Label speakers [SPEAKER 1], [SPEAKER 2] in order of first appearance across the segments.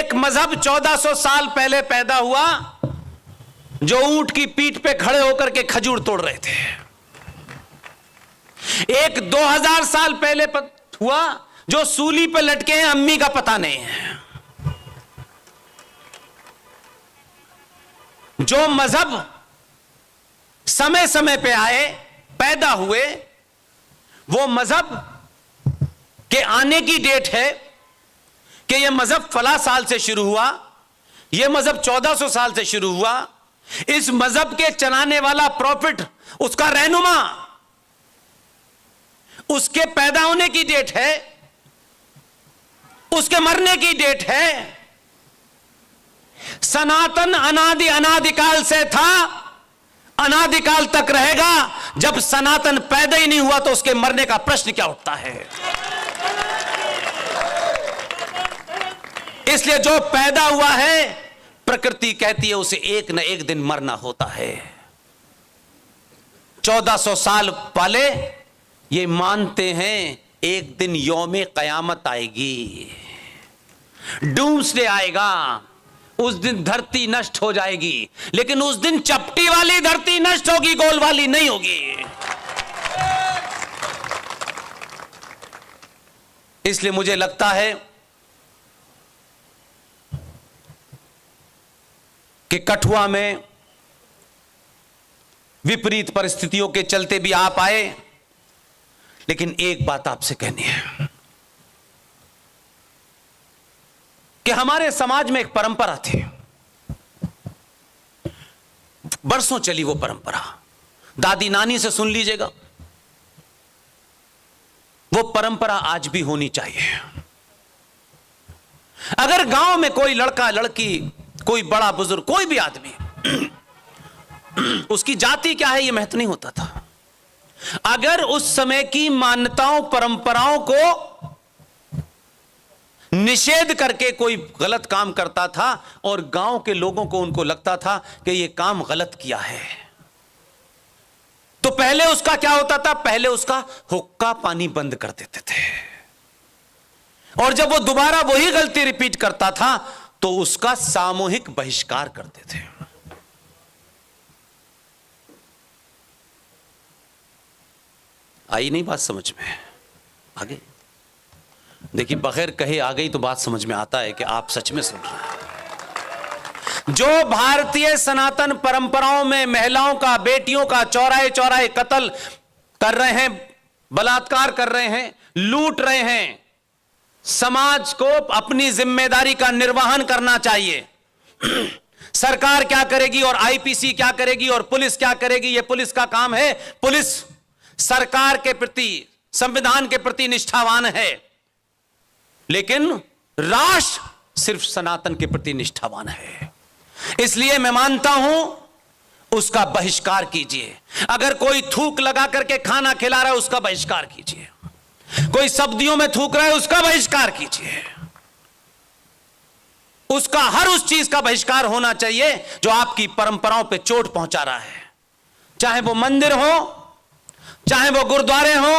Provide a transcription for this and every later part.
[SPEAKER 1] एक मजहब 1400 साल पहले पैदा हुआ जो ऊंट की पीठ पे खड़े होकर के खजूर तोड़ रहे थे। एक 2000 साल पहले हुआ जो सूली पे लटके हैं, अम्मी का पता नहीं है। जो मजहब समय समय पे आए, पैदा हुए, वो मजहब के आने की डेट है कि यह मजहब फला साल से शुरू हुआ, यह मजहब 1400 साल से शुरू हुआ। इस मजहब के चलाने वाला प्रॉफिट, उसका रहनुमा, उसके पैदा होने की डेट है, उसके मरने की डेट है। सनातन अनादिकाल से था, अनादिकाल तक रहेगा। जब सनातन पैदा ही नहीं हुआ तो उसके मरने का प्रश्न क्या उठता है? इसलिए जो पैदा हुआ है, प्रकृति कहती है उसे एक न एक दिन मरना होता है। 1400 साल वाले ये मानते हैं एक दिन यौमे कयामत आएगी, डूम्सडे आएगा, उस दिन धरती नष्ट हो जाएगी। लेकिन उस दिन चपटी वाली धरती नष्ट होगी, गोल वाली नहीं होगी। इसलिए मुझे लगता है कि कठुआ में विपरीत परिस्थितियों के चलते भी आप आए, लेकिन एक बात आपसे कहनी है कि हमारे समाज में एक परंपरा थी, बरसों चली वो परंपरा, दादी नानी से सुन लीजिएगा। वो परंपरा आज भी होनी चाहिए। अगर गांव में कोई लड़का लड़की, कोई बड़ा बुजुर्ग, कोई भी आदमी, उसकी जाति क्या है यह महत्व नहीं होता था। अगर उस समय की मान्यताओं परंपराओं को निषेध करके कोई गलत काम करता था और गांव के लोगों को, उनको लगता था कि यह काम गलत किया है, तो पहले उसका क्या होता था? पहले उसका हुक्का पानी बंद कर देते थे, और जब वो दोबारा वही गलती रिपीट करता था तो उसका सामूहिक बहिष्कार करते थे। आई नहीं बात समझ में? आगे देखिए, बगैर कहे आ गई तो बात समझ में आता है कि आप सच में सुन रहे हैं। जो भारतीय सनातन परंपराओं में महिलाओं का, बेटियों का चौराहे चौराहे कत्ल कर रहे हैं, बलात्कार कर रहे हैं, लूट रहे हैं, समाज को अपनी जिम्मेदारी का निर्वहन करना चाहिए। सरकार क्या करेगी और आईपीसी क्या करेगी और पुलिस क्या करेगी? यह पुलिस का काम है। पुलिस सरकार के प्रति, संविधान के प्रति निष्ठावान है, लेकिन राष्ट्र सिर्फ सनातन के प्रति निष्ठावान है। इसलिए मैं मानता हूं उसका बहिष्कार कीजिए। अगर कोई थूक लगा करके खाना खिला रहा है उसका बहिष्कार कीजिए, कोई सब्जियों में थूक रहा है उसका बहिष्कार कीजिए। उसका हर उस चीज का बहिष्कार होना चाहिए जो आपकी परंपराओं पे चोट पहुंचा रहा है, चाहे वो मंदिर हो, चाहे वो गुरुद्वारे हो,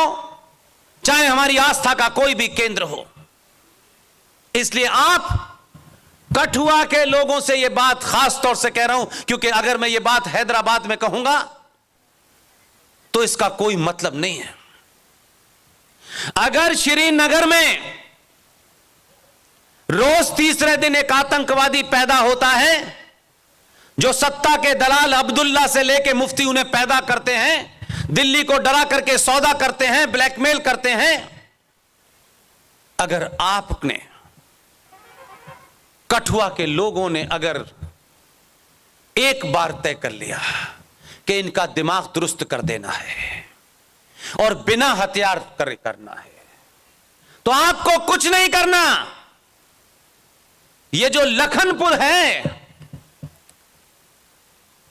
[SPEAKER 1] चाहे हमारी आस्था का कोई भी केंद्र हो। इसलिए आप कठुआ के लोगों से यह बात खास तौर से कह रहा हूं, क्योंकि अगर मैं यह बात हैदराबाद में कहूंगा तो इसका कोई मतलब नहीं है। अगर श्रीनगर में रोज तीसरे दिन एक आतंकवादी पैदा होता है, जो सत्ता के दलाल अब्दुल्ला से लेके मुफ्ती उन्हें पैदा करते हैं, दिल्ली को डरा करके सौदा करते हैं, ब्लैकमेल करते हैं, अगर आपने, कठुआ के लोगों ने अगर एक बार तय कर लिया कि इनका दिमाग दुरुस्त कर देना है और बिना हथियार करना है, तो आपको कुछ नहीं करना। ये जो लखनपुर है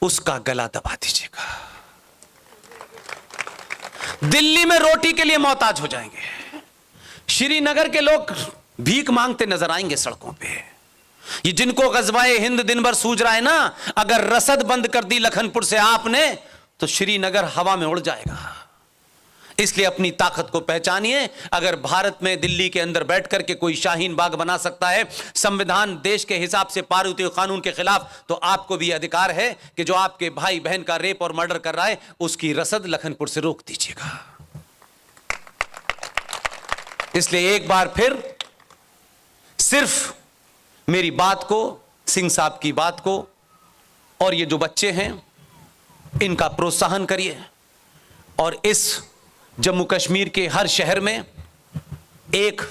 [SPEAKER 1] उसका गला दबा दीजिएगा। दिल्ली में रोटी के लिए मोहताज हो जाएंगे, श्रीनगर के लोग भीख मांगते नजर आएंगे सड़कों पे। ये जिनको गजवाए हिंद दिन भर सूझ रहा है ना, अगर रसद बंद कर दी लखनपुर से आपने तो श्रीनगर हवा में उड़ जाएगा। इसलिए अपनी ताकत को पहचानिए। अगर भारत में दिल्ली के अंदर बैठ करके कोई शाहीन बाग बना सकता है संविधान देश के हिसाब से पारित हुए कानून के खिलाफ, तो आपको भी अधिकार है कि जो आपके भाई बहन का रेप और मर्डर कर रहा है उसकी रसद लखनपुर से रोक दीजिएगा। इसलिए एक बार फिर सिर्फ मेरी बात को, सिंह साहब की बात को, और ये जो बच्चे हैं इनका प्रोत्साहन करिए और इस जम्मू कश्मीर के हर शहर में एक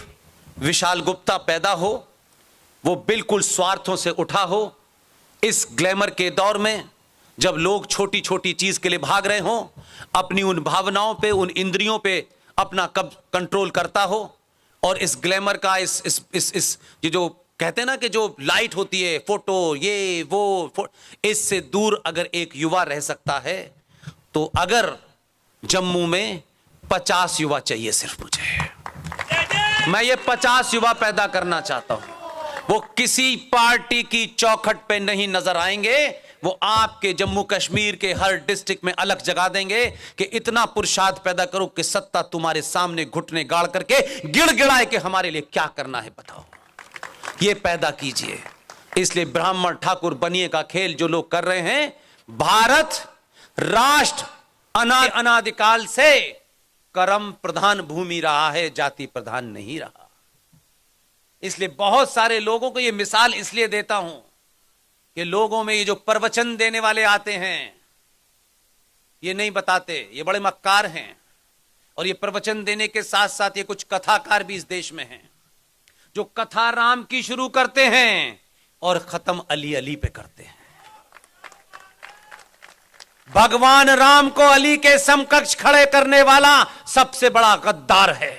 [SPEAKER 1] विशाल गुप्ता पैदा हो, वो बिल्कुल स्वार्थों से उठा हो। इस ग्लैमर के दौर में जब लोग छोटी छोटी चीज के लिए भाग रहे हों, अपनी उन भावनाओं पे, उन इंद्रियों पे अपना कंट्रोल करता हो, और इस ग्लैमर का इस ये जो कहते हैं ना कि जो लाइट होती है, फोटो, ये वो, इससे दूर अगर एक युवा रह सकता है, तो अगर जम्मू में 50 युवा चाहिए सिर्फ मुझे, मैं ये 50 युवा पैदा करना चाहता हूं। वो किसी पार्टी की चौखट पे नहीं नजर आएंगे, वो आपके जम्मू कश्मीर के हर डिस्ट्रिक्ट में अलग जगा देंगे कि इतना पुरुषार्थ पैदा करो कि सत्ता तुम्हारे सामने घुटने गाड़ करके गिड़गिड़ाए कि हमारे लिए क्या करना है बताओ, ये पैदा कीजिए। इसलिए ब्राह्मण ठाकुर बनिए का खेल जो लोग कर रहे हैं, भारत राष्ट्र अनादिकाल से कर्म प्रधान भूमि रहा है, जाति प्रधान नहीं रहा। इसलिए बहुत सारे लोगों को यह मिसाल इसलिए देता हूं कि लोगों में ये जो प्रवचन देने वाले आते हैं, ये नहीं बताते, ये बड़े मक्कार हैं, और ये प्रवचन देने के साथ साथ ये कुछ कथाकार भी इस देश में हैं जो कथा राम की शुरू करते हैं और खत्म अली अली पे करते हैं। भगवान राम को अली के समकक्ष खड़े करने वाला सबसे बड़ा गद्दार है।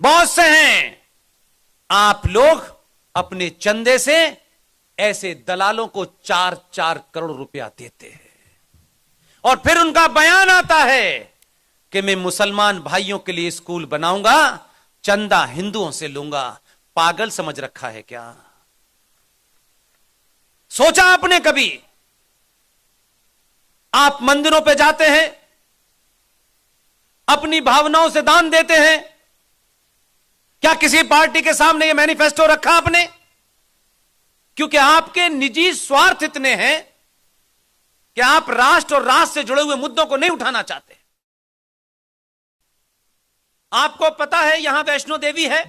[SPEAKER 1] बहुत से हैं, आप लोग अपने चंदे से ऐसे दलालों को 4-4 करोड़ रुपया देते हैं, और फिर उनका बयान आता है कि मैं मुसलमान भाइयों के लिए स्कूल बनाऊंगा, चंदा हिंदुओं से लूंगा। पागल समझ रखा है क्या? सोचा आपने कभी? आप मंदिरों पे जाते हैं, अपनी भावनाओं से दान देते हैं, क्या किसी पार्टी के सामने ये मैनिफेस्टो रखा आपने? क्योंकि आपके निजी स्वार्थ इतने हैं कि आप राष्ट्र और राष्ट्र से जुड़े हुए मुद्दों को नहीं उठाना चाहते। आपको पता है यहां वैष्णो देवी है,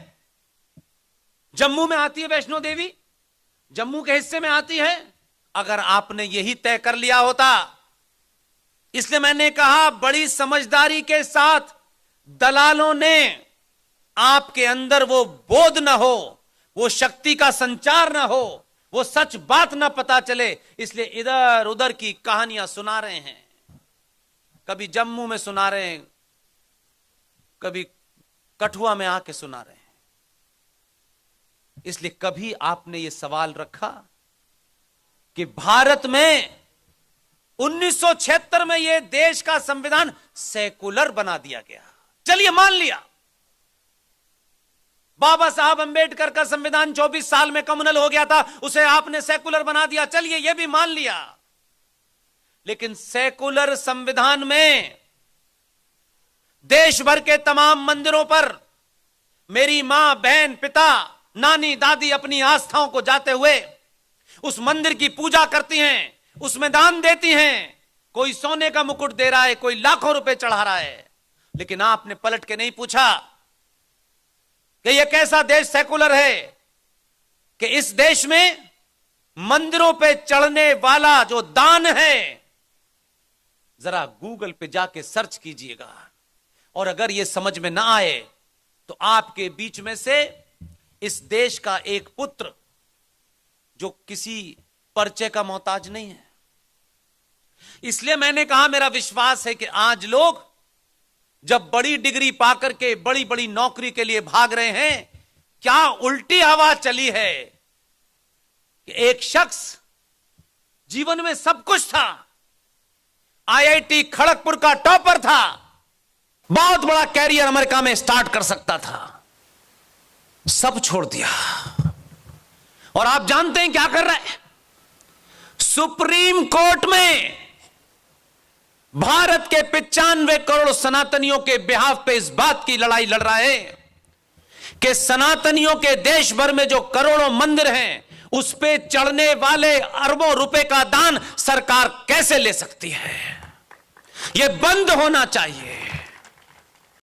[SPEAKER 1] जम्मू में आती है वैष्णो देवी, जम्मू के हिस्से में आती है। अगर आपने यही तय कर लिया होता, इसलिए मैंने कहा बड़ी समझदारी के साथ दलालों ने आपके अंदर वो बोध ना हो, वो शक्ति का संचार ना हो, वो सच बात ना पता चले, इसलिए इधर उधर की कहानियां सुना रहे हैं। कभी जम्मू में सुना रहे हैं, कभी कठुआ में आके सुना रहे हैं। इसलिए कभी आपने ये सवाल रखा कि भारत में 1976 में यह देश का संविधान सेकुलर बना दिया गया, चलिए मान लिया। बाबा साहब अंबेडकर का संविधान 24 साल में कम्युनल हो गया था, उसे आपने सेकुलर बना दिया, चलिए यह भी मान लिया। लेकिन सेकुलर संविधान में देश भर के तमाम मंदिरों पर मेरी मां, बहन, पिता, नानी, दादी अपनी आस्थाओं को जाते हुए उस मंदिर की पूजा करती हैं, उसमें दान देती हैं। कोई सोने का मुकुट दे रहा है, कोई लाखों रुपए चढ़ा रहा है, लेकिन आपने पलट के नहीं पूछा कि यह कैसा देश सेकुलर है कि इस देश में मंदिरों पे चढ़ने वाला जो दान है, जरा गूगल पे जाके सर्च कीजिएगा, और अगर यह समझ में ना आए तो आपके बीच में से इस देश का एक पुत्र जो किसी परिचय का मोहताज नहीं है। इसलिए मैंने कहा मेरा विश्वास है कि आज लोग जब बड़ी डिग्री पाकर के बड़ी बड़ी नौकरी के लिए भाग रहे हैं, क्या उल्टी हवा चली है कि एक शख्स जीवन में सब कुछ था, आईआईटी खड़गपुर का टॉपर था, बहुत बड़ा कैरियर अमेरिका में स्टार्ट कर सकता था, सब छोड़ दिया। और आप जानते हैं क्या कर रहा है? सुप्रीम कोर्ट में भारत के 95 करोड़ सनातनियों के बिहाफ पे इस बात की लड़ाई लड़ रहा है कि सनातनियों के देश भर में जो करोड़ों मंदिर हैं उस पे चढ़ने वाले अरबों रुपए का दान सरकार कैसे ले सकती है। यह बंद होना चाहिए।